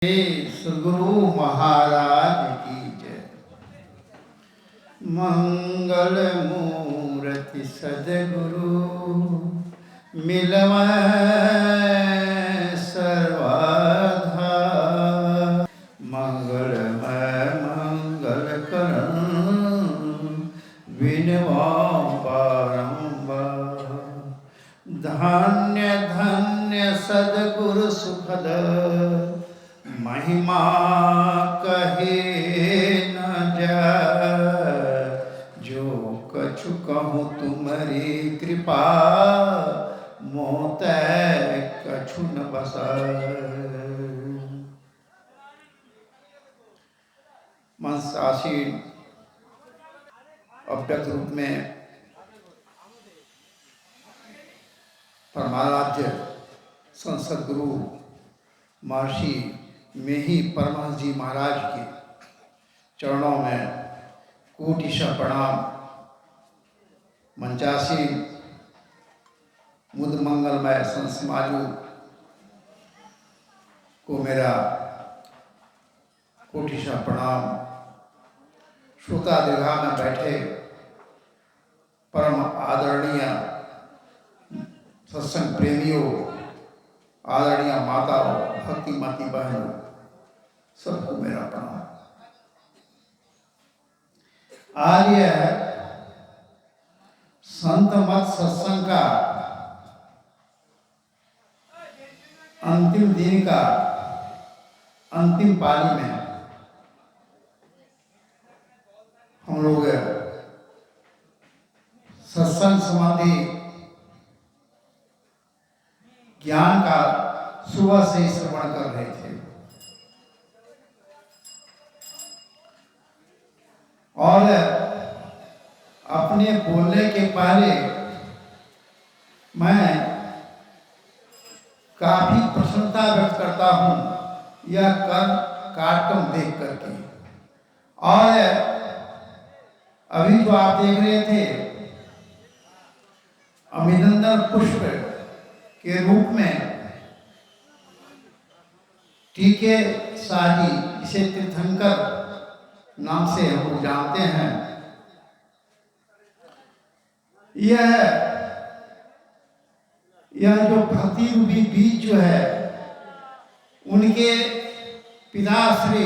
सदगुरु महाराज की जय। मंगल मूर्ति सदगुरु मिलवै सर्वधा। मंगलमय मंगल करण विनवा बारंबार। धन्य धन्य सदगुरु सुखद महिमा कहे न जाय। जो कछु कहूँ तुम्हारी कृपा मोते कछु न बसाय। मंसासीन अव्यक्त रूप में परमाराध्य संसद गुरु महर्षि में ही परमहंस जी महाराज के चरणों में कोटिशः प्रणाम। मंचासीन मुद मंगलमय संत समाजों को मेरा कोटिशः प्रणाम। श्रोता दीर्घा में बैठे परम आदरणीय सत्संग प्रेमियों, आदरणीय माताओं, भक्ति माती बहनों, सबको मेरा प्रणाम। आज यह संत मत सत्संग का अंतिम दिन का अंतिम पाली में हम लोग सत्संग संबंधी ज्ञान का सुबह से ही श्रवण कर रहे थे और अपने बोलने के पहले मैं काफी प्रसन्नता व्यक्त करता हूं यह कार्यक्रम देख करके। और अभी जो आप देख रहे थे अभिनंदन पुष्प के रूप में टीके शाही, इसे तीर्थंकर नाम से हम लोग जानते हैं, यह जो भक्ति रूपी बीज जो है उनके पिताश्री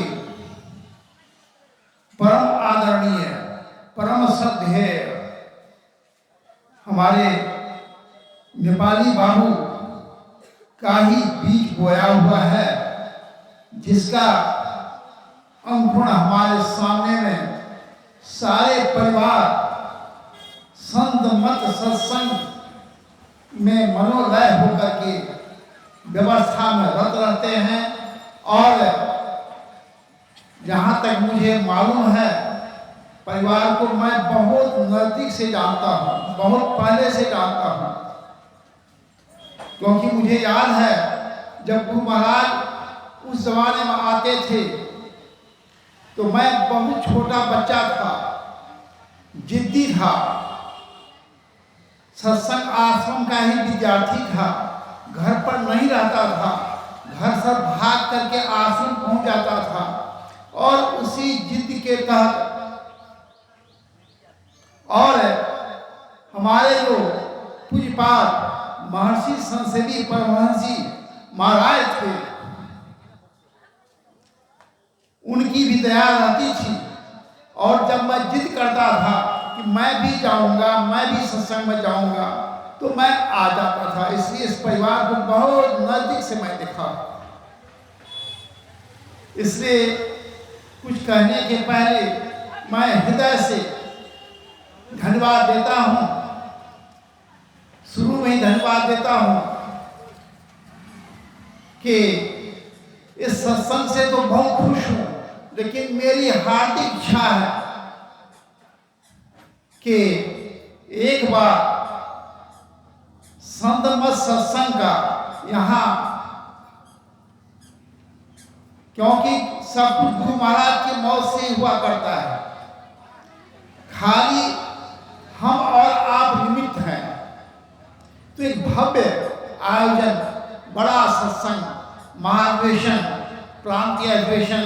परम आदरणीय परम श्रद्धेय हमारे नेपाली बाबू का ही बीज बोया हुआ है, जिसका अंकुरण हमारे सामने में सारे परिवार संत मत सत्संग में मनोलय होकर के व्यवस्था में रत रहते हैं। और जहाँ तक मुझे मालूम है परिवार को मैं बहुत नजदीक से जानता हूँ, बहुत पहले से जानता हूँ, क्योंकि मुझे याद है जब गुरु महाराज उस जमाने में आते थे तो मैं बहुत छोटा बच्चा था, जिद्दी था, सत्संग आश्रम का ही विद्यार्थी था, घर पर नहीं रहता था, घर से भाग करके आश्रम पहुंच जाता था। और उसी जिद के तहत और हमारे जो पूज्यपाद महर्षि संसेवी परमहंस जी महाराज थे, उनकी भी दया रहती थी। और जब मैं जिद करता था कि मैं भी जाऊंगा, मैं भी सत्संग में जाऊंगा, तो मैं आ जाता था। इसलिए इस परिवार को बहुत नजदीक से मैं देखा। इसलिए कुछ कहने के पहले मैं हृदय से धन्यवाद देता हूं, शुरू में ही धन्यवाद देता हूं कि इस सत्संग से तो बहुत खुश हूं, लेकिन मेरी हार्दिक इच्छा है कि एक बार संत मत सत्संग का यहाँ, क्योंकि सब कुछ गुरु महाराज की मौत से ही हुआ करता है, खाली हम और आप निमित्त हैं, तो एक भव्य आयोजन, बड़ा सत्संग, महाधिवेशन प्रांतीय अधिवेशन,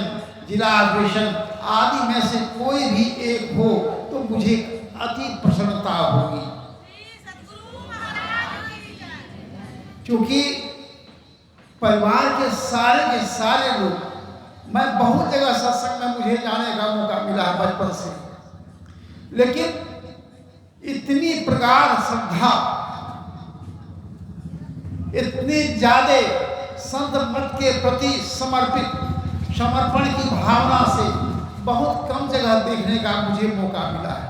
जिला अधिवेशन आदि में से कोई भी एक हो तो मुझे अति प्रसन्नता होगी, क्योंकि परिवार के सारे लोग, मैं बहुत जगह सत्संग में मुझे जाने का मौका मिला है बचपन से, लेकिन इतनी प्रगाढ़ श्रद्धा, इतनी ज्यादा संत मत के प्रति समर्पण की भावना से बहुत कम जगह देखने का मुझे मौका मिला है।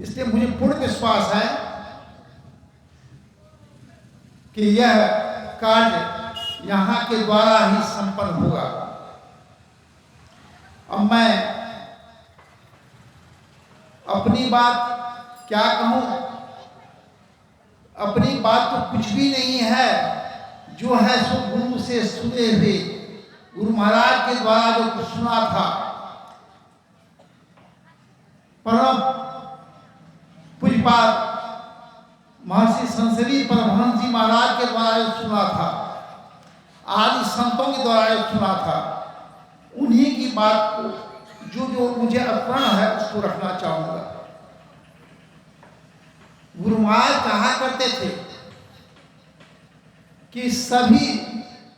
इसलिए मुझे पूर्ण विश्वास है कि यह कार्य यहाँ के द्वारा ही संपन्न होगा। अब मैं अपनी बात क्या कहूँ, अपनी बात तो कुछ भी नहीं है, जो है सो गुरु से सुने हुए, गुरु महाराज के द्वारा जो कुछ सुना था, परम पूज्यपाद महर्षि संसदीय परमहंस जी महाराज के द्वारा जो सुना था, आदि संतों के द्वारा जो सुना था, उन्हीं की बात को जो मुझे अर्पण है उसको रखना चाहूँगा। गुरु महाराज कहा करते थे कि सभी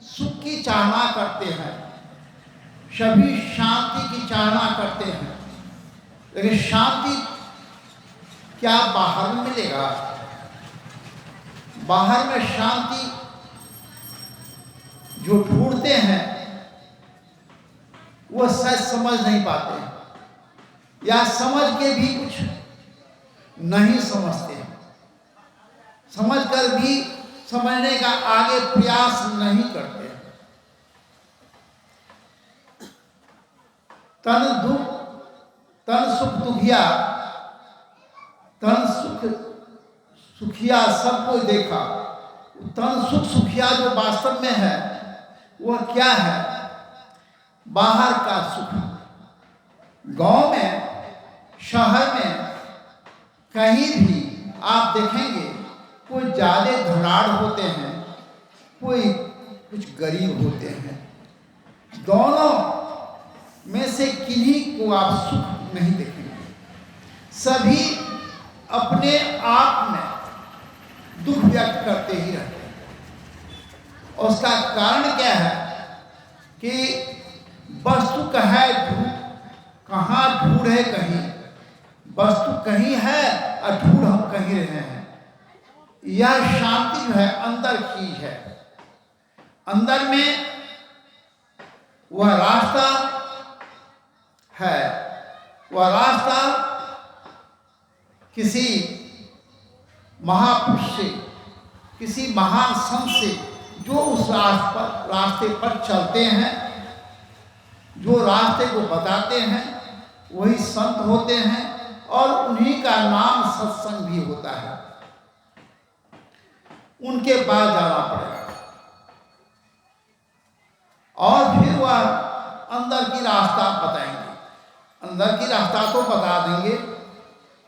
सुख की चाहना करते हैं, सभी शांति की चाहना करते हैं, लेकिन शांति क्या बाहर में मिलेगा? बाहर में शांति जो ढूंढते हैं वो शायद समझ नहीं पाते हैं, या समझ के भी कुछ नहीं समझते हैं, समझ कर भी समझने का आगे प्रयास नहीं करते। तन दुख तन सुख दुखिया, तन सुख सुखिया सबको देखा। तन सुख सुखिया जो वास्तव में है वह क्या है? बाहर का सुख। गांव में, शहर में, कहीं भी आप देखेंगे कोई ज़्यादा धनाढ़ होते हैं, कोई कुछ गरीब होते हैं। दोनों में से किन्हीं को आप सुख नहीं देखेंगे। सभी अपने आप में दुख व्यक्त करते ही रहते हैं। और उसका कारण क्या है कि वस्तु कहाँ कहाँ ढूंढ है कहीं, वस्तु कहीं है और ढूंढ हम कहीं रहे हैं। यह शांति जो है अंदर की है। अंदर में वह रास्ता है, वह रास्ता किसी महापुरुष से, किसी महान संत से, जो उस रास्ते पर चलते हैं, जो रास्ते को बताते हैं, वही संत होते हैं और उन्हीं का नाम सत्संग भी होता है। उनके पास जाना पड़ेगा और फिर वह अंदर की रास्ता बताएंगे। अंदर की रास्ता तो बता देंगे,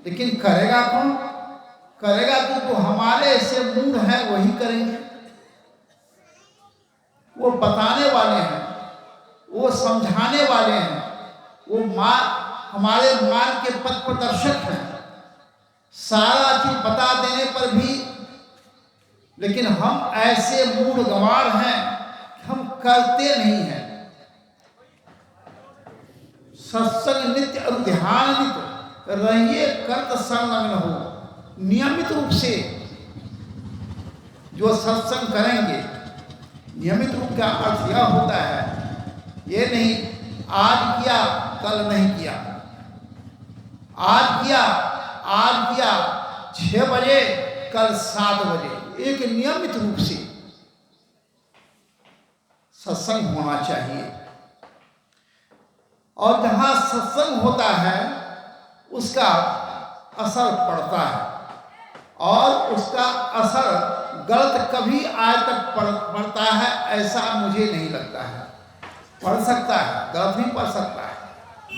लेकिन करेगा कौन? करेगा तो जो हमारे से मूड है वही करेंगे। वो बताने वाले हैं, वो समझाने वाले हैं, वो हमारे मार्ग के पथ प्रदर्शक हैं। सारा चीज बता देने पर भी लेकिन हम ऐसे मूड गंवार हैं कि हम करते नहीं हैं। सत्संग नित्य और ध्यान नित्य रहिए, कर्त संलग्न हो। नियमित रूप से जो सत्संग करेंगे, नियमित रूप का अर्थ यह होता है, ये नहीं आज किया कल नहीं किया, आज किया 6 बजे कल 7 बजे। एक नियमित रूप से सत्संग होना चाहिए। और जहां सत्संग होता है उसका असर पड़ता है, और उसका असर गलत कभी आज तक पड़ता है ऐसा मुझे नहीं लगता है। पढ़ सकता है, गलत भी पढ़ सकता है।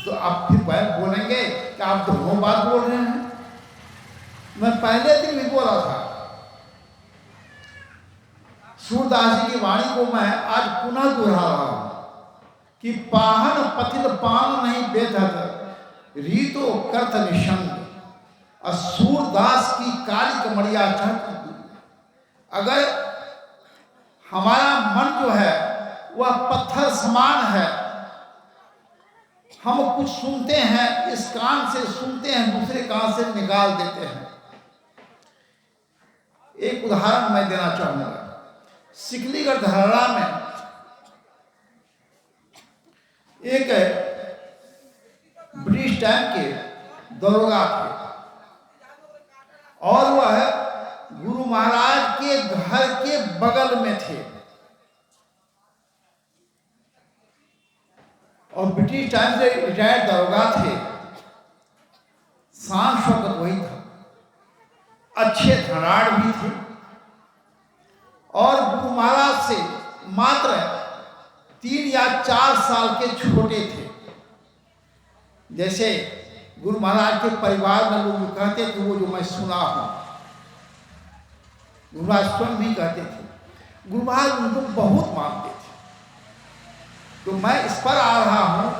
तो आप फिर बोलेंगे कि आप दोनों बात बोल रहे हैं। मैं पहले दिन भी बोला था, सूरदास जी की वाणी को मैं आज पुनः दोहरा रहा हूं। कि पाहन पतिल पान नहीं बेधत रीतो करत निशंग सूरदास की काली कमरिया चढ़। अगर हमारा मन जो है वह पत्थर समान है, हम कुछ सुनते हैं, इस कान से सुनते हैं, दूसरे कान से निकाल देते हैं। एक उदाहरण मैं देना चाहूंगा। सिकलीगढ़ धरहरा में एक ब्रिटिश टाइम के दरोगा थे और वह गुरु महाराज के घर के बगल में थे और ब्रिटिश टाइम से रिटायर्ड दरोगा थे। शान शौकत वही था, अच्छे धनाढ़ भी थे और गुरु महाराज से मात्र 3 या 4 साल के छोटे थे। जैसे गुरु महाराज के परिवार में लोग कहते थे, वो जो मैं सुना हूं, गुरु महाराज स्वयं भी कहते थे। गुरु महाराज उनको बहुत मानते थे। तो मैं इस पर आ रहा हूं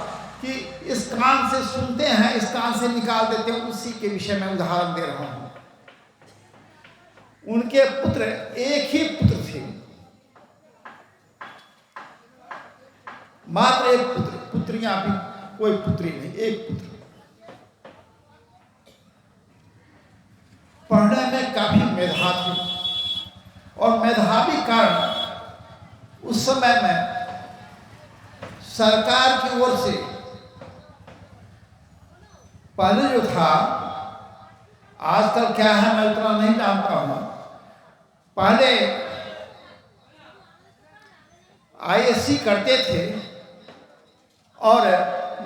कि इस कान से सुनते हैं, इस कान से निकाल देते हैं, उसी के विषय में उदाहरण दे रहा हूं। उनके पुत्र, एक ही पुत्र थे, मात्र एक पुत्र, पुत्रियां भी कोई पुत्री नहीं, एक पुत्र। पढ़ने में काफी मेधावी और मेधावी कारण उस समय में सरकार की ओर से पहले जो था, आजकल क्या है मैं उतना नहीं जानता हूं, पहले आईएससी करते थे और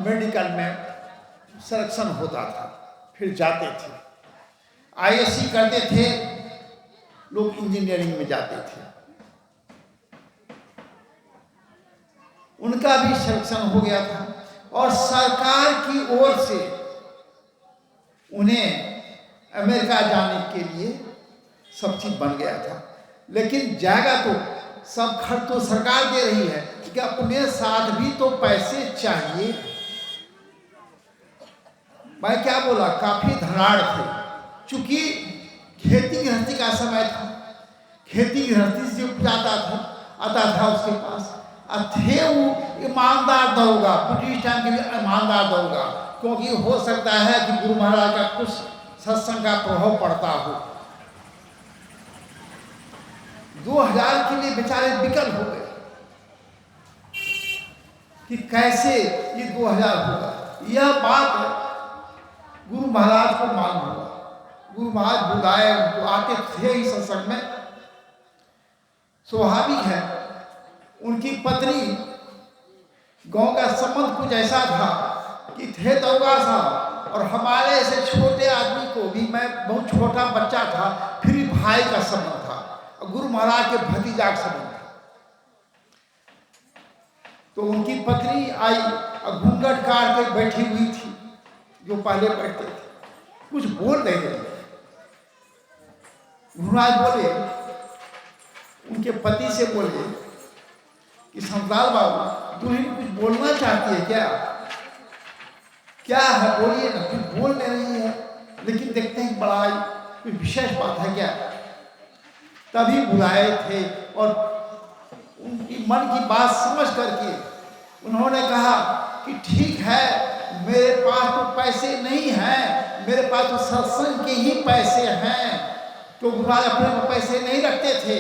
मेडिकल में सिलेक्शन होता था, फिर जाते थे। आईएससी करते थे लोग, इंजीनियरिंग में जाते थे, उनका भी सिलेक्शन हो गया था और सरकार की ओर से उन्हें अमेरिका जाने के लिए सब चीज बन गया था। लेकिन जगह तो सब खर्च तो सरकार दे रही है, कि अपने साथ भी तो पैसे चाहिए। मैं क्या बोला, काफी धनाढ़ थे, चूंकि खेती गृहस्थी का समय था, खेती गृहस्थी से उपजाता था, आता था उसके पास। थे वो ईमानदार दरोगा, ब्रिटिश टाइम के लिए ईमानदार दरोगा, क्योंकि हो सकता है कि गुरु महाराज का कुछ सत्संग का प्रभाव पड़ता हो। 2000 के लिए बेचारे विकल हो गए कि कैसे ये 2000 होगा। यह बात गुरु महाराज को मालूम हुआ, गुरु महाराज बुलाए उनको, आते थे ही सत्संग में। स्वाभाविक है, उनकी पत्नी, गांव का संबंध कुछ ऐसा था कि थे दरोगा साहब और हमारे ऐसे छोटे आदमी को भी, मैं बहुत छोटा बच्चा था, फिर भी भाई का संबंध था और गुरु महाराज के भतीजा का संबंध था। तो उनकी पत्नी आई और घूंघट काट के बैठी हुई थी, जो पहले बैठते थे, कुछ बोल नहीं रहे। गुरु महाराज बोले, उनके पति से बोले कि संतलाल बाबू, दुल्हन कुछ बोलना चाहती है क्या? क्या है, बोलिए ना। कुछ बोल नहीं रही है, लेकिन देखते हैं बड़ा कोई विशेष बात है क्या। तभी बुलाए थे और उनकी मन की बात समझ करके उन्होंने कहा कि ठीक है, मेरे पास तो पैसे नहीं हैं, मेरे पास तो सत्संग के ही पैसे हैं। तो गुरुराज अपने पैसे नहीं रखते थे,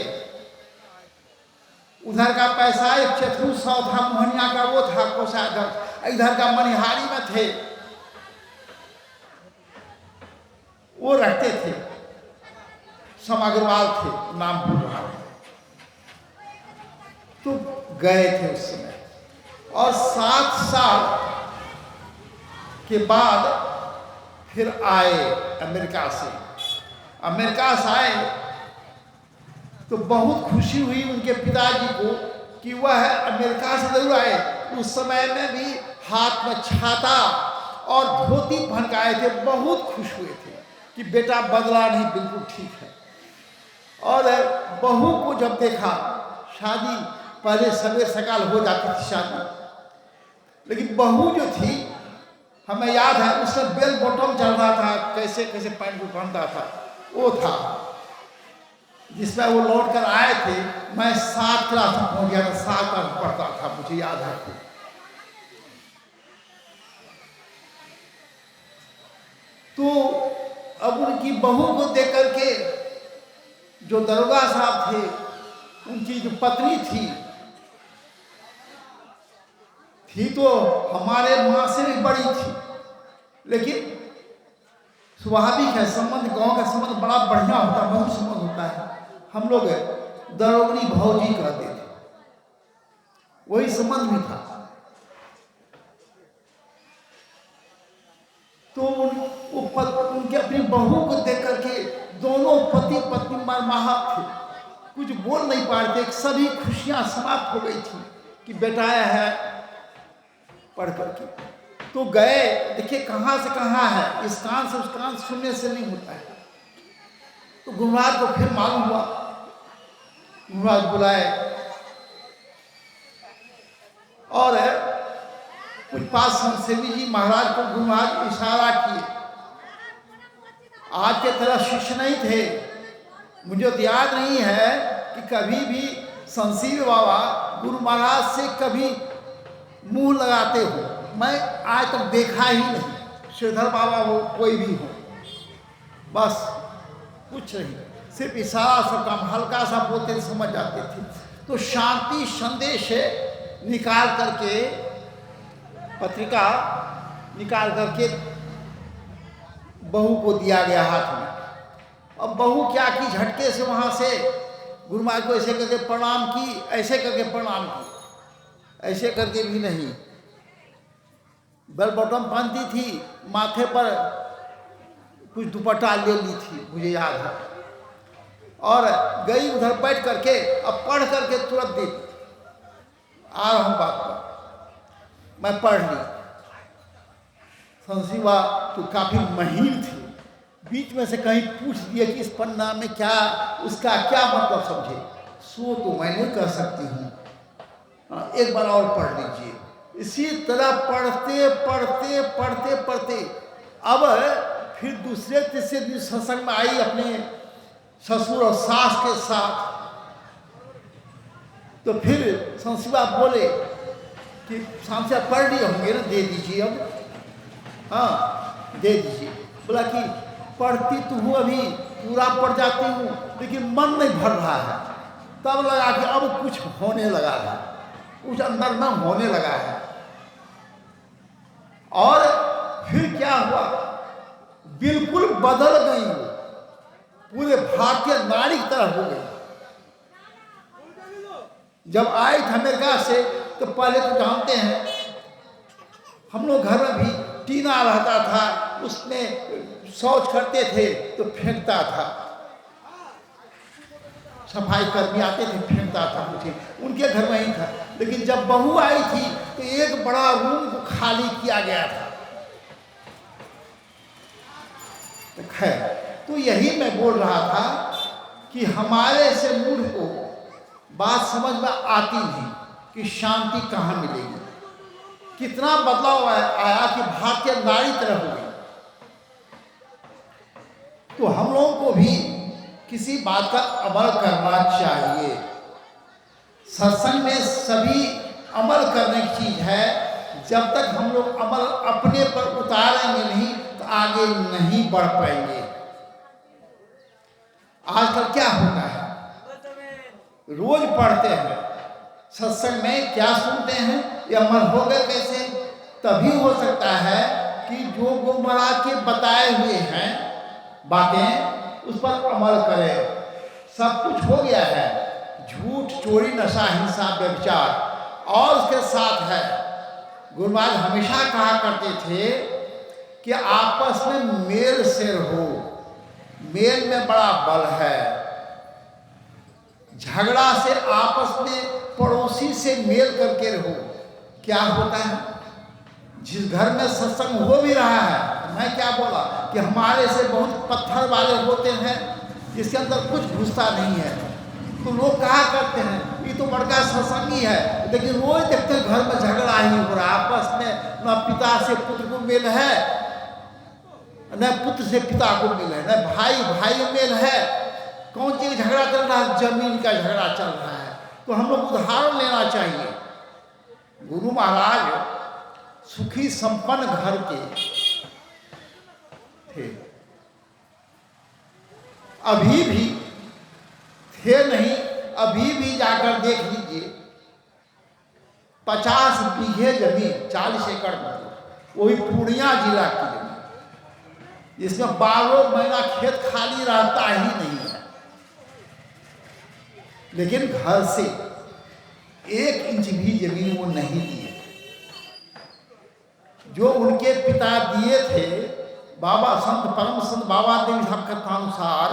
उधर का पैसा एक चतुर्सौ था, मोहनिया का वो था कोषाध्यक्ष, इधर का मनिहारी में थे, वो रखते थे। समाग्रवाल थे, नाम भूल रहा है। तो गए थे उस समय और 7 साल के बाद फिर आए अमेरिका से। अमेरिका से आए तो बहुत खुशी हुई उनके पिताजी को कि वह अमेरिका से जरूर आए। उस समय में भी हाथ में छाता और धोती पहन के आए थे, बहुत खुश हुए थे कि बेटा बदला नहीं, बिल्कुल ठीक है। और बहू को जब देखा, शादी पहले सवेर सकाल हो जाती थी शादी, लेकिन बहू जो थी, हमें याद है उसने बेल बॉटम चल रहा था, कैसे कैसे पैंट को पहनता था, वो था जिसमें वो लौट कर आए थे। मैं 7 क्लास में पहुंच गया था, 7 क्लास पढ़ता था, मुझे याद है। तो अब उनकी बहू को देख करके जो दरोगा साहब थे, उनकी जो पत्नी थी तो हमारे माँ से भी बड़ी थी, लेकिन स्वाभाविक है, संबंध गांव का संबंध बड़ा बढ़िया होता है, बहुत संबंध होता है। हम लोग दरोगनी भौजी कहते थे, वही संबंध भी था। तो उनके अपनी बहू को देख करके दोनों पति पत्नी मरमाहत थे, कुछ बोल नहीं पा रहे थे। सभी खुशियां समाप्त हो गई थी कि बेटा आया है पढ़ करके। तो गए, देखिए कहाँ से कहाँ है, इस कान से उस कान सुनने से नहीं होता है। तो गुरुराज को फिर मालूम हुआ, गुरुराज बुलाए और कुछ पास सेवी जी महाराज को गुरुराज इशारा किए। आज के तरह शिष्य नहीं थे, मुझे तो याद नहीं है कि कभी भी संसीव बाबा गुरु महाराज से कभी मुंह लगाते हो, मैं आज तक देखा ही नहीं। श्रीधर बाबा हो, कोई भी हो, बस कुछ नहीं, सिर्फ इशारा सब काम हल्का सा बोलते समझ जाते थे। तो शांति संदेश निकाल करके, पत्रिका निकाल करके बहू को दिया गया हाथ में। अब बहू क्या की, झटके से वहाँ से गुरु महाराज को ऐसे करके प्रणाम की, ऐसे करके प्रणाम की, ऐसे करके भी नहीं। बेल बॉटम पहनती थी, माथे पर कुछ दुपट्टा ले ली थी, मुझे याद है, और गई उधर बैठ करके, अब पढ़ करके तुरंत दी। आ रहा हूँ बात पर, मैं पढ़ ली। संसीवा तो काफ़ी महीन थी, बीच में से कहीं पूछ दिया कि इस पन्ना में क्या, उसका क्या मतलब समझे, सो तो मैं नहीं कह सकती हूँ, एक बार और पढ़ लीजिए। इसी तरह पढ़ते पढ़ते पढ़ते पढ़ते अब फिर दूसरे तीसरे दिन सत्संग में आई अपने ससुर और सास के साथ। तो फिर संसीवा बोले कि सांसिया पढ़ लिए होंगे ना, दे दीजिए अब, हाँ दे दीजिए। बोला कि पढ़ती तो हूँ, अभी पूरा पढ़ जाती हूँ, लेकिन मन नहीं भर रहा है। तब लगा कि अब कुछ होने लगा है, कुछ अंदर में होने लगा है। और फिर क्या हुआ, बिल्कुल बदल गई वो, पूरे भारतीय नारी की तरह हो गई। जब आई थी अमेरिका से, तो पहले तो जानते हैं हम लोग घर में भी टीना रहता था, उसमें शौच करते थे तो फेंकता था, सफाई कर्मी आते थे, फेंकता था मुझे, उनके घर में ही था। लेकिन जब बहू आई थी तो एक बड़ा रूम को खाली किया गया था। तो खैर, तो यही मैं बोल रहा था कि हमारे से मूढ़ को बात समझ में आती नहीं कि शांति कहाँ मिलेगी। कितना बदलाव आया कि भारतीय नारी तरह हो गई। तो हम लोगों को भी किसी बात का अमल करना चाहिए। सत्संग में सभी अमल करने की चीज है। जब तक हम लोग अमल अपने पर उतारेंगे नहीं तो आगे नहीं बढ़ पाएंगे। आजकल क्या होता है, रोज पढ़ते हैं, सत्संग में क्या सुनते हैं, ये अमल हो गए कैसे? तभी हो सकता है कि जो गुरु महाराज के बताए हुए हैं बातें उस पर अमल करें। सब कुछ हो गया है, झूठ, चोरी, नशा, हिंसा, व्यभिचार, और उसके साथ है गुरु महाराज हमेशा कहा करते थे कि आपस में मेल से रहो, मेल में बड़ा बल है। झगड़ा से आपस में पड़ोसी से मेल करके रहो। क्या होता है, जिस घर में सत्संग हो भी रहा है, मैं क्या बोला कि हमारे से बहुत पत्थर वाले होते हैं जिसके अंदर कुछ घुसता नहीं है, तो लोग कहा करते हैं ये तो बड़का सत्संगी है, लेकिन रोज देखते हैं घर में झगड़ा ही हो रहा है, आपस पिता से पुत्र को मेल है, न पुत्र से पिता को मेल है, न भाई भाई में मेल है। कौन सी झगड़ा चल रहा है? जमीन का झगड़ा चल रहा है। तो हम लोग उदाहरण लेना चाहिए। गुरु महाराज सुखी संपन्न घर के थे, अभी भी थे नहीं, अभी भी जाकर देख लीजिए 50 बीघे जमीन, 40 एकड़ मतलब, वही पूर्णिया जिला की जमीन, जिसमें 12 महीना खेत खाली रहता ही नहीं है। लेकिन घर से 1 इंच भी जमीन वो नहीं दिए। जो उनके पिता दिए थे, बाबा संत परम संत बाबा देव साहब कथानुसार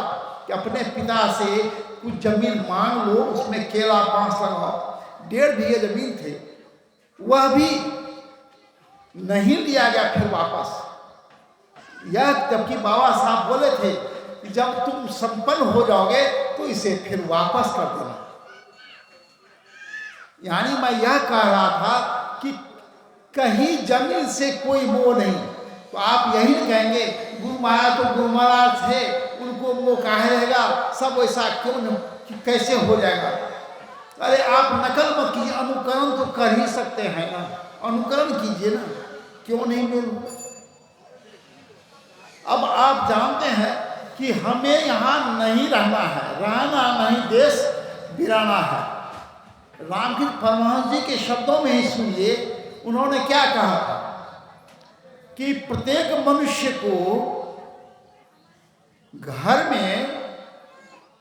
कि अपने पिता से कुछ जमीन मांग लो, उसमें केला बांस लगाओ, 1.5 बीघे जमीन थे, वह भी नहीं लिया गया फिर वापस। यह जबकि बाबा साहब बोले थे कि जब तुम संपन्न हो जाओगे तो इसे फिर वापस कर देना। यानी मैं यह कह रहा था कि कहीं जमीन से कोई मोह नहीं। तो आप यही कहेंगे गुरु महाराज तो गुरु महाराज थे, उनको वो काहे रहेगा, सब वैसा क्यों नहीं, कैसे हो जाएगा? अरे आप नकल मत कीजिए, अनुकरण तो कर ही सकते हैं ना, अनुकरण कीजिए ना, क्यों नहीं मिलू? अब आप जानते हैं कि हमें यहाँ नहीं रहना है, रहना नहीं, देश बिराना है। रामकृष्ण परमहंस जी के शब्दों में ही सुनिए, उन्होंने क्या कहा था कि प्रत्येक मनुष्य को घर में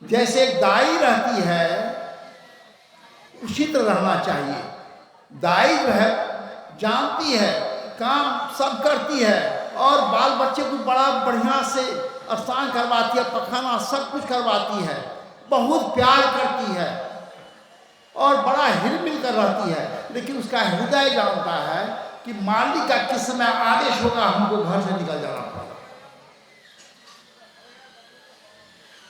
जैसे दाई रहती है उसी तरह रहना चाहिए। दाई जो है जानती है, काम सब करती है, और बाल बच्चे को बड़ा बढ़िया से स्नान करवाती है, पखाना सब कुछ करवाती है, बहुत प्यार करती है और बड़ा हिलमिल कर रहती है। लेकिन उसका हृदय जानता है कि मालिक का किस समय आदेश होगा, हमको घर से निकल जाना पड़ेगा।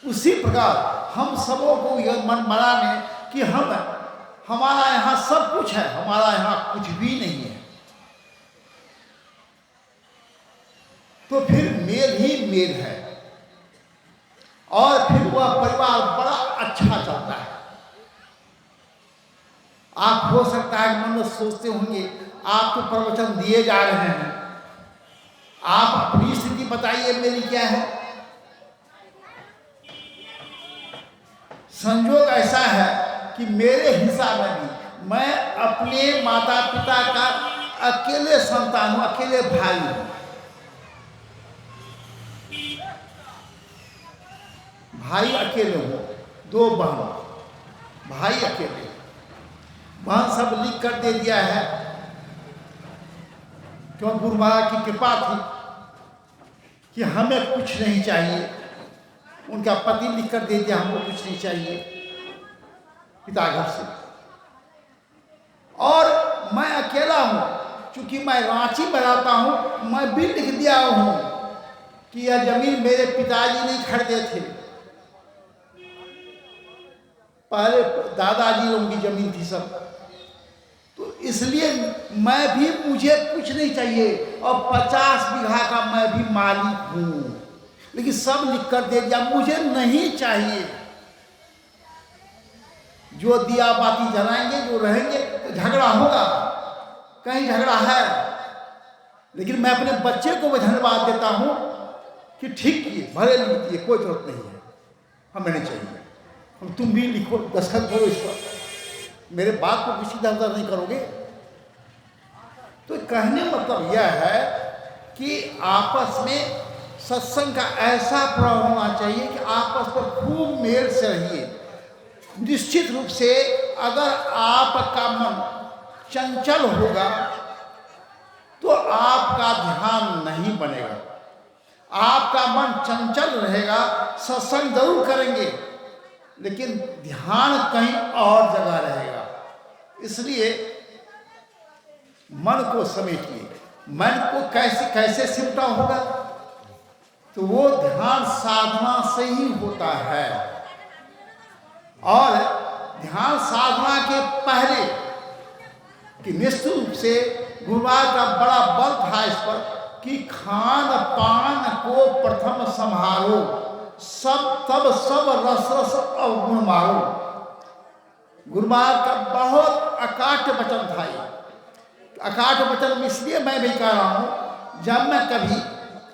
उसी प्रकार हम सबों को यह मन बनाने कि हमारा यहाँ सब कुछ है, हमारा यहाँ कुछ भी नहीं है, तो फिर मेल ही मेल है और फिर वह परिवार बड़ा अच्छा चलता है। आप हो सकता है मन में सोचते होंगे आप तो प्रवचन दिए जा रहे हैं, आप अपनी स्थिति बताइए मेरी क्या है। संयोग ऐसा है कि मेरे हिसाब में भी मैं अपने माता पिता का अकेले संतान हूं, अकेले भाई हूं। भाई अकेले हूं, 2 बहन, भाई अकेले, बहन सब लिख कर दे दिया है, क्यों गुरु महाराज की कृपा थी कि हमें कुछ नहीं चाहिए। उनका पति लिख कर दे दिया हमको कुछ नहीं चाहिए पिता घर से, और मैं अकेला हूं। चूंकि मैं रांची में रहता हूं, मैं भी लिख दिया हूं कि यह जमीन मेरे पिताजी नहीं खरीदे थे, पहले दादाजी लोगों की जमीन थी सब। तो इसलिए मैं भी, मुझे कुछ नहीं चाहिए, और 50 बीघा का मैं भी मालिक हूं, लेकिन सब लिख कर दे दिया, मुझे नहीं चाहिए। जो दिया बाती जलाएंगे, जो रहेंगे, तो झगड़ा होगा, कहीं झगड़ा है, लेकिन मैं अपने बच्चे को भी धन्यवाद देता हूं कि ठीक किए, भले लिखिए, कोई जरूरत नहीं है, हमें नहीं चाहिए। तुम भी लिखो, दस्तखत करो इस पर, मेरे बात को किसी दर्द नहीं करोगे। तो कहने मतलब यह है कि आपस में सत्संग का ऐसा प्रभाव होना चाहिए कि आपस पर खूब मेल से रहिए। निश्चित रूप से अगर आपका मन चंचल होगा तो आपका ध्यान नहीं बनेगा। आपका मन चंचल रहेगा, सत्संग जरूर करेंगे, लेकिन ध्यान कहीं और जगह रहेगा। इसलिए मन को समेटिए। मन को कैसे सिमटा होगा? तो वो ध्यान साधना से ही होता है, और ध्यान साधना के पहले कि निश्चित रूप से गुरु महाराज का बड़ा बल था इस पर कि खान पान को प्रथम संहारो, सब तब सब रस रस अवगुण मारो। गुरु महाराज का बहुत अकाट्य वचन था ये। अकाट्य वचन इसलिए मैं भी कह रहा हूँ, जब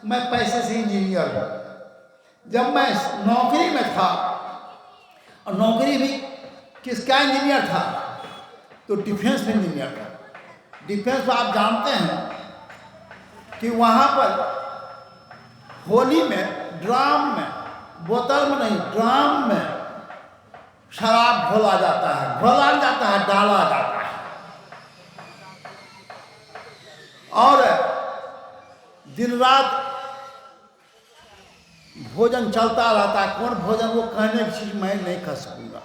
मैं पैसे से इंजीनियर हूँ, जब मैं नौकरी में था, और नौकरी भी किसका इंजीनियर था, तो डिफेंस में इंजीनियर था। डिफेंस में आप जानते हैं कि वहाँ पर होली में ड्राम में, बोतल में नहीं, ड्राम में शराब घोला जाता है, डाला जाता है, और दिन रात भोजन चलता रहता है। कौन भोजन, वो कहने की चीज मैं नहीं कह सकूंगा।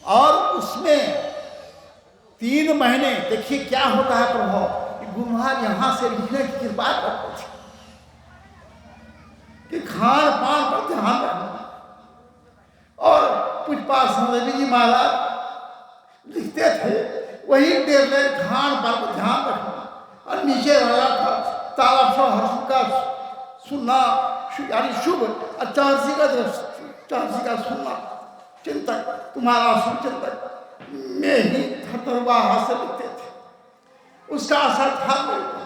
और उसमें 3 महीने देखिए क्या होता है प्रभाव, कि गुरु महाराज यहां से लिखने की कृपा करते थे कि खान पान पर ध्यान रखना। और पुष्पा संदेवी जी महाराज लिखते थे, वही टेबले खान पान पर ध्यान रखना। और नीचे रहा था तालाब से हर्ष का सुनना, यानी शुभ, और चारसी का सुनना, चिंतक तुम्हारा शुभ चिंतक में ही धरवाहा से लिखते थे। उसका असर था मेरे को।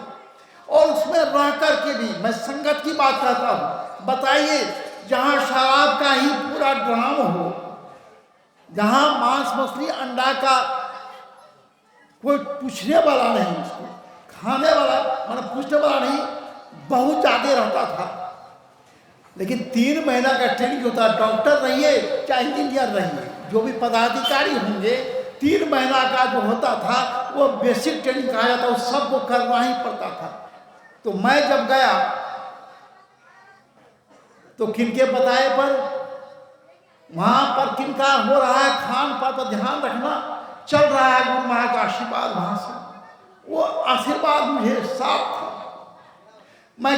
और उसमें रह कर के भी मैं संगत की बात करता हूँ। बताइए, जहाँ शराब का ही पूरा ड्राम हो, जहाँ मांस मछली अंडा का कोई पूछने वाला नहीं, उसको खाने वाला मतलब पूछने वाला नहीं, बहुत ज़्यादा रहता था। लेकिन 3 महीना का ट्रेनिंग होता है। डॉक्टर रहिए चाहे इंजीनियर रहिए, जो भी पदाधिकारी होंगे, 3 महीना का जो होता था वो बेसिक ट्रेनिंग कहा जाता, वो सबको करना ही पड़ता था। तो मैं जब गया तो किनके बताए पर, वहाँ पर किनका हो रहा है खान पान पर ध्यान रखना चल रहा है, गुरु महाराज का आशीर्वाद वहाँ से, वो आशीर्वाद मुझे साफ था। मैं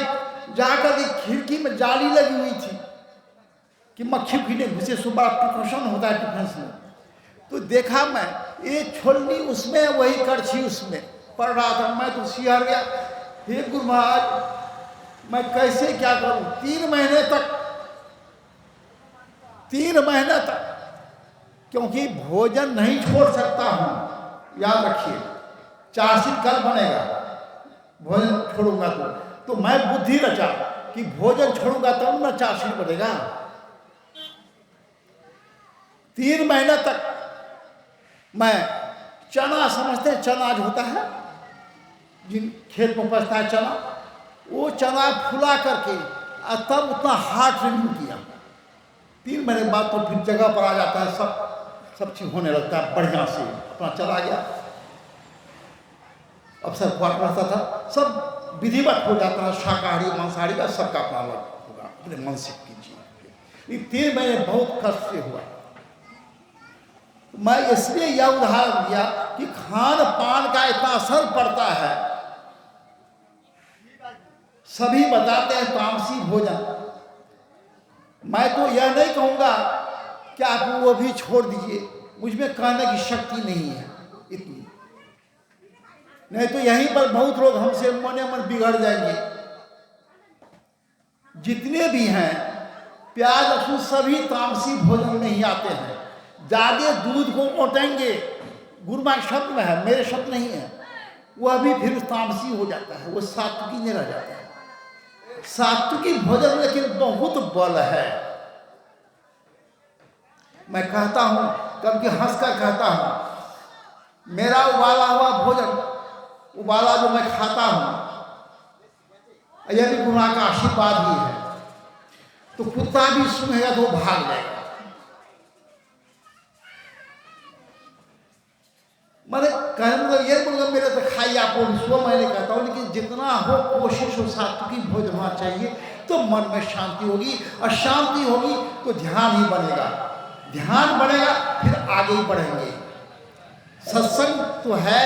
जाकर के खिड़की में जाली लगी हुई थी कि मक्खी फिटे घुसे, सुबह प्रिकॉशन होता है डिफेंस में, तो देखा मैं ये छोलनी उसमें, वही करछी उसमें पड़ रहा था। मैं तो सिहर गया, हे गुरु महाराज मैं कैसे क्या करूं। 3 महीने तक क्योंकि भोजन नहीं छोड़ सकता हूं, याद रखिए, चार्जशीट कल बनेगा भोजन छोड़ूंगा तो मैं बुद्धि रचा कि भोजन छोड़ूंगा तब ना चार्जशीट बनेगा। 3 महीने तक मैं चना, समझते हैं चना जो होता है, जिन खेत में उपजता है चना, वो चना फुला करके तब उतना हार्ड ट्रेनिंग किया। 3 महीने बाद तो फिर जगह पर आ जाता है, सब चीज होने लगता है बढ़िया से, अपना चला गया। अवसर क्वार्टर रहता था, सब विधिवत हो जाता है, शाकाहारी मांसाहारी का सबका अपना अलग होगा, अपने मन से कीजिए। 3 महीने बहुत कष्ट से हुआ। मैं इसलिए यह उदाहरण दिया कि खान पान का इतना असर पड़ता है। सभी बताते हैं तामसी भोजन, मैं तो यह नहीं कहूँगा कि आप वो भी छोड़ दीजिए, मुझमें कहने की शक्ति नहीं है इतनी, नहीं तो यहीं पर बहुत लोग हमसे मने मन बिगड़ जाएंगे। जितने भी हैं प्याज लहसुन सभी तामसी भोजन में ही आते हैं। ज़्यादा दूध को ओटेंगे, गुरुमा शब्द में है, मेरे शब्द नहीं है, वह भी फिर तामसी हो जाता है, वो सात्विकी नहीं रह जाता है। सात्विकी भोजन लेकिन बहुत बल है। मैं कहता हूं, कभी हंसकर कहता हूं, मेरा उबाला हुआ भोजन, उबाला जो मैं खाता हूं, यह भी गुरु का आशीर्वाद ही है। तो कुत्ता भी सुनेगा तो भाग जाएगा। मैंने कहने ये बोलूँगा मेरे तो खाइए आप वो मैंने कहता हूँ, लेकिन जितना हो कोशिश हो सात्विक भोजन होना चाहिए, तो मन में शांति होगी, और शांति होगी तो ध्यान ही बनेगा, ध्यान बनेगा फिर आगे ही बढ़ेंगे। सत्संग तो है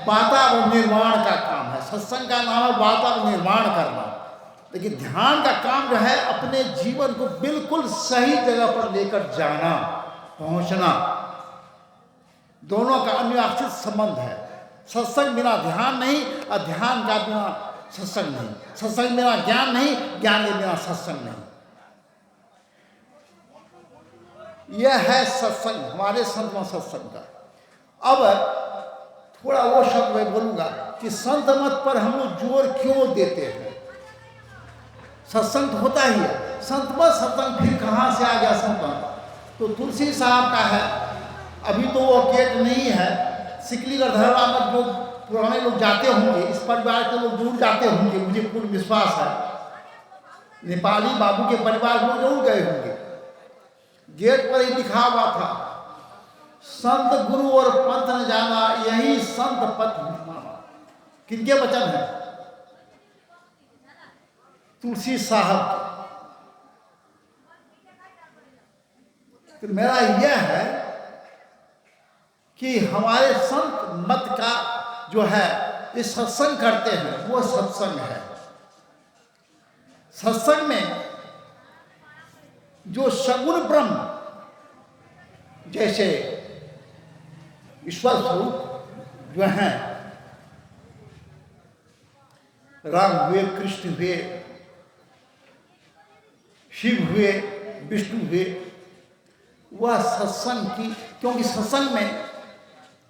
वातावरण निर्माण का काम है, सत्संग का नाम है वातावरण निर्माण करना, लेकिन ध्यान का काम जो है अपने जीवन को बिल्कुल सही जगह पर लेकर जाना, पहुँचना। दोनों का अन्योन्याश्रित संबंध है। सत्संग बिना ध्यान नहीं, और ध्यान का बिना सत्संग नहीं, सत्संग बिना ज्ञान नहीं, ज्ञान के बिना सत्संग नहीं। यह है सत्संग, हमारे संत मत सत्संग का। अब थोड़ा वो शब्द मैं बोलूंगा कि संत मत पर हम लोग जोर क्यों देते हैं। सत्संग तो होता ही है, संत मत सत्संग फिर कहाँ से आ गया संत मत? तो तुलसी साहब का है, अभी तो वो गेट नहीं है। सिकलीगढ़ धरवा में जो पुराने लोग जाते होंगे, इस परिवार के लोग जरूर जाते होंगे, मुझे पूर्ण विश्वास है। नेपाली बाबू के परिवार में जरूर गए होंगे। गेट पर ही लिखा हुआ था, संत गुरु और पंथ न जाना, यही संत पथ माना। किनके वचन है? तुलसी साहब। तो मेरा यह है कि हमारे संत मत का जो है ये सत्संग करते हैं, वो सत्संग है। सत्संग में जो सगुण ब्रह्म, जैसे ईश्वर स्वरूप जो हैं, राम हुए, कृष्ण हुए, शिव हुए, विष्णु हुए, वह सत्संग की, क्योंकि सत्संग में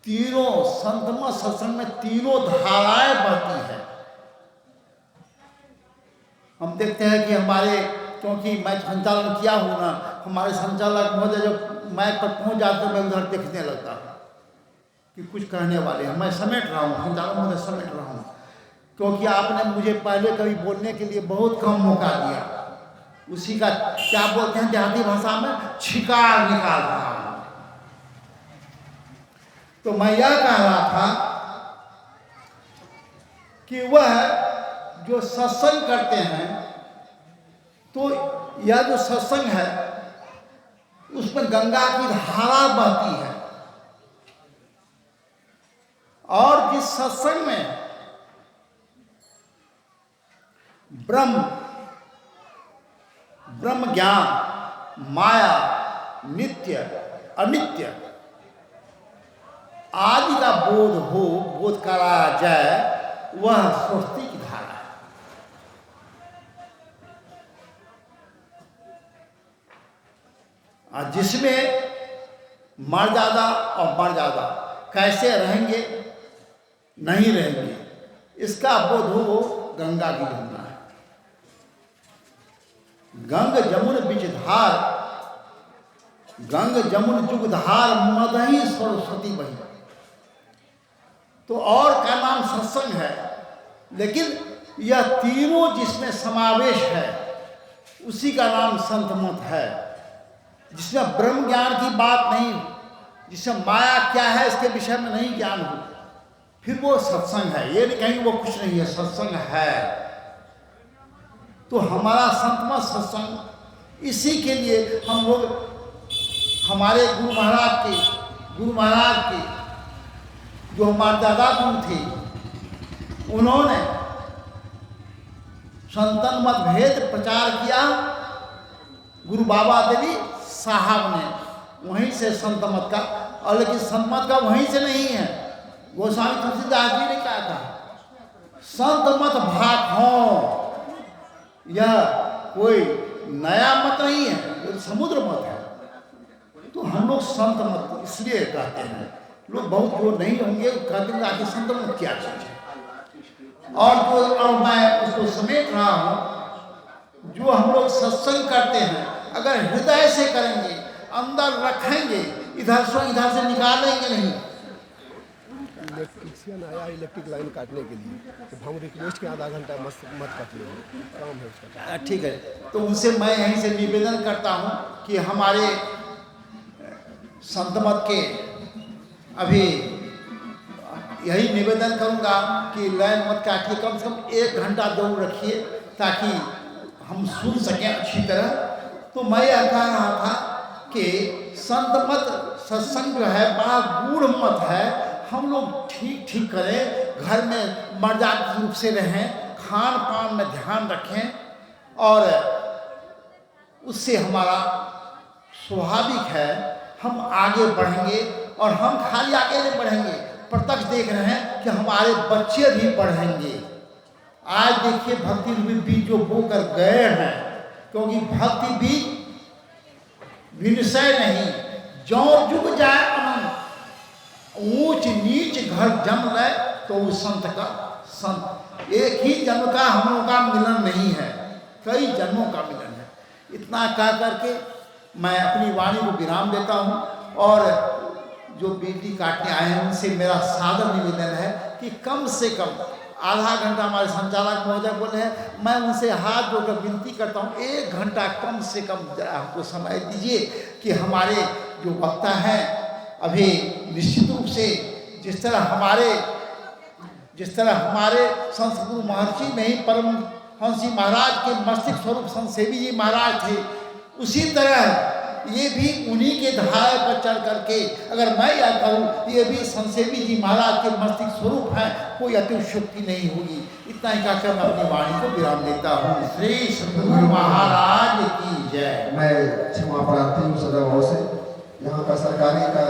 तीनों, संतमत सत्संग में तीनों धाराएं बहती है। हम देखते हैं कि हमारे, क्योंकि मैं संचालन किया हूँ ना, हमारे संचालक महोदय जब माइक पर पहुँच जाते हैं, मैं उधर देखने लगता हूँ कि कुछ कहने वाले हैं। मैं समेट रहा हूँ, संचालक महोदय समेट रहा हूँ, क्योंकि आपने मुझे पहले कभी बोलने के लिए बहुत कम मौका दिया। उसी का क्या बोलते हैं देहाती भाषा में, छिकार निकाल रहा हूँ। तो मैं यह कह रहा था कि वह जो सत्संग करते हैं, तो यह जो सत्संग है उसमें गंगा की धारा बहती है। और जिस सत्संग में ब्रह्म ज्ञान, माया, नित्य, अनित्य आदि का बोध कराया जाए, वह स्वस्ति की धारा है। और जिसमें मर्यादा और मर्यादा कैसे रहेंगे, नहीं रहेंगे, इसका बोध हो, गंगा की गंगा है। गंग जमुन बिच धार, गंग जमुन जुग धार, मदही सरस्वती बही। तो और का नाम सत्संग है, लेकिन यह तीनों जिसमें समावेश है, उसी का नाम संत मत है। जिसमें ब्रह्म ज्ञान की बात नहीं, जिसमें माया क्या है इसके विषय में नहीं ज्ञान हो, फिर वो सत्संग है। ये नहीं कहेंगे वो कुछ नहीं है, सत्संग है। तो हमारा संत मत सत्संग, इसी के लिए हम लोग, हमारे गुरु महाराज के जो हमारे दादा गुरु थे, उन्होंने संतन मत भेद प्रचार किया। गुरु बाबा देवी साहब ने वहीं से संत मत का, और लेकिन संत मत का वहीं से नहीं है। गोस्वामी तुलसीदास जी ने क्या कहा, संत मत भाखों, यह कोई नया मत नहीं है, यह समुद्र मत है। तो हम लोग संत मत इसलिए कहते हैं, लोग बहुत जो नहीं होंगे कहते हैं आखिर संत मत क्या चीज है। और मैं उसको समेट रहा हूँ, जो हम लोग सत्संग करते हैं, अगर हृदय से करेंगे, अंदर रखेंगे, इधर से निकालेंगे नहीं। इलेक्ट्रिशियन आया इलेक्ट्रिक लाइन काटने के लिए, तो हम रिक्वेस्ट के आधा घंटा मत काटिए, काम है उसका। ठीक है, तो उनसे मैं यहीं से निवेदन करता हूँ कि हमारे संत मत के, अभी यही निवेदन करूँगा कि लाइन मत काटिए, कम से कम 1 घंटा जरूर रखिए, ताकि हम सुन सकें अच्छी तरह। तो मैं यह कह रहा था कि संत मत सत्संग जो है बड़ा गूढ़ मत है। हम लोग ठीक करें, घर में मर्यादित रूप से रहें, खान पान में ध्यान रखें, और उससे हमारा स्वाभाविक है हम आगे बढ़ेंगे। और हम खाली आगे नहीं बढ़ेंगे, प्रत्यक्ष देख रहे हैं कि हमारे बच्चे भी पढ़ेंगे। आज देखिए भक्ति रूपी बीज जो बो कर गए हैं, क्योंकि भक्ति बीज विनिशय नहीं, जो जुग जाए अनंत, ऊंच नीच घर जन्म ले तो उस संत का संत। एक ही जन्म का हम लोगों का मिलन नहीं है, कई जन्मों का मिलन है। इतना कह करके मैं अपनी वाणी को विराम देता हूँ, और जो बिजली काटने आए हैं उनसे मेरा सादर निवेदन है कि कम से कम आधा घंटा, हमारे संचालक महोदय बोले हैं, मैं उनसे हाथ जोड़कर विनती करता हूँ 1 घंटा कम से कम हमको समय दीजिए कि हमारे जो वक्ता हैं अभी निश्चित रूप से जिस तरह हमारे संत गुरु महर्षि में ही परम हंसी महाराज के मस्तिष्क स्वरूप संत सेवी जी महाराज थे, उसी तरह ये भी उन्हीं के धारे पर चढ़ करके अगर मैं यह करूं, ये भी संत सेवी जी महाराज के मस्तिष्क स्वरूप हैं, कोई अतिशयोक्ति नहीं होगी। इतना ही कहकर मैं अपनी वाणी को विराम देता हूँ। श्री सद्गुरु महाराज की जय। मैं क्षमा प्रार्थी हूँ सदा भाव से। यहाँ का सरकारी का